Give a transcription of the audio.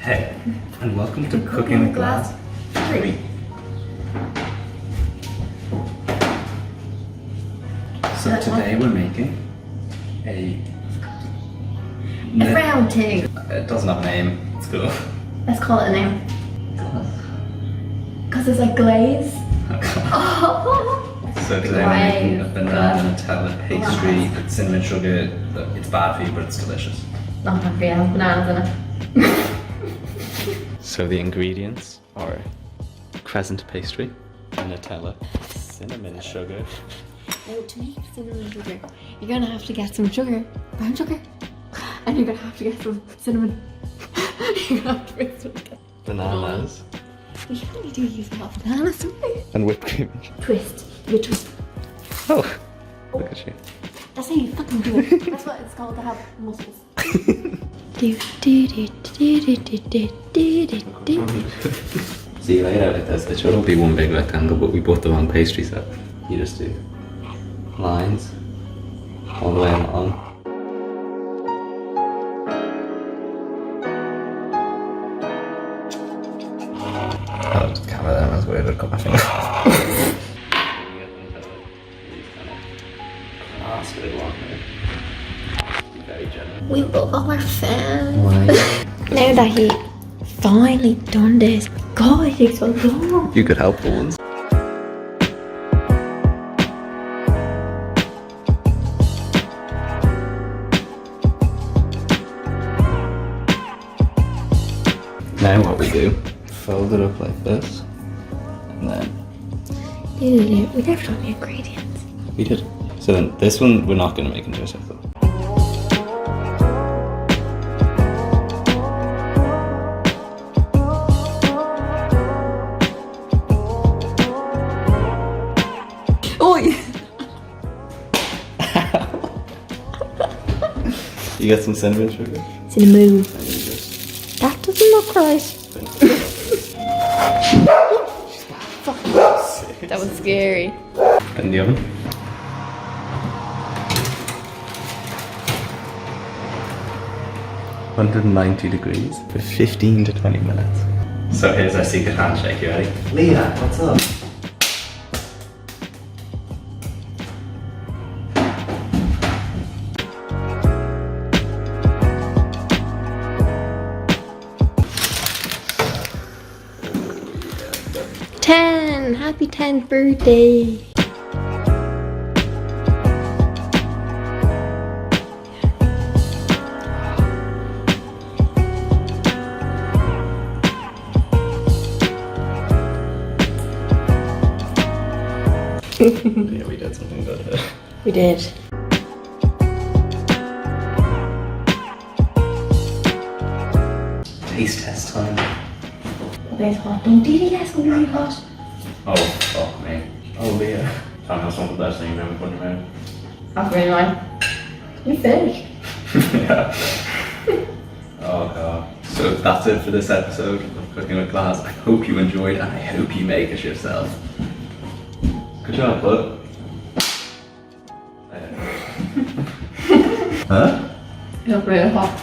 Hey, and welcome to Cooking with GLAZ 3. So today we're making a round thing. It doesn't have a name. It's cool. Let's call it a name. Because it's like glaze. So today we're making a banana Nutella pastry with cinnamon sugar. It's bad for you, but it's delicious. Not bad for you, it has bananas in it. So the ingredients are crescent pastry, Nutella, cinnamon sugar. Now to make cinnamon sugar, you're gonna have to get some sugar, brown sugar, and you're gonna have to get some cinnamon. You're gonna have to mix it together. Bananas. We really do use a lot of bananas, don't we? And whipped cream. Twist. You twist. Oh, look at you. That's how you fucking do it. That's what it's called to have muscles. See, you lay it out like this. It should all be one big rectangle, but we bought the wrong pastry set. You just do lines all the way along. I'll just cover them as weird with my finger. Very generous. We both are fans. Now that he finally done this, God, it takes so long. You could help for once. Now what we do, fold it up like this, and then... We never done the ingredients. We did. So then this one we're not going to make into a circle. Oh yeah. You got some cinnamon sugar? Cinnamon. And you just... That doesn't look right. That was scary. In the oven. (190 degrees) for 15 to 20 minutes. So here's our secret handshake, you ready? Leah, what's up? Happy 10th birthday. Yeah, we did something good here. We did. Taste test time. It's hot. Don't do it, yes, it's really hot. Oh, fuck me. Oh, Leah. Tell me that's one of the best things you've ever put in your mouth. That's really nice. You finished. Yeah. Oh, God. So that's it for this episode of Cooking with GLAZ. I hope you enjoyed and I hope you make it yourself. Good job, bud. Huh? It's really hot.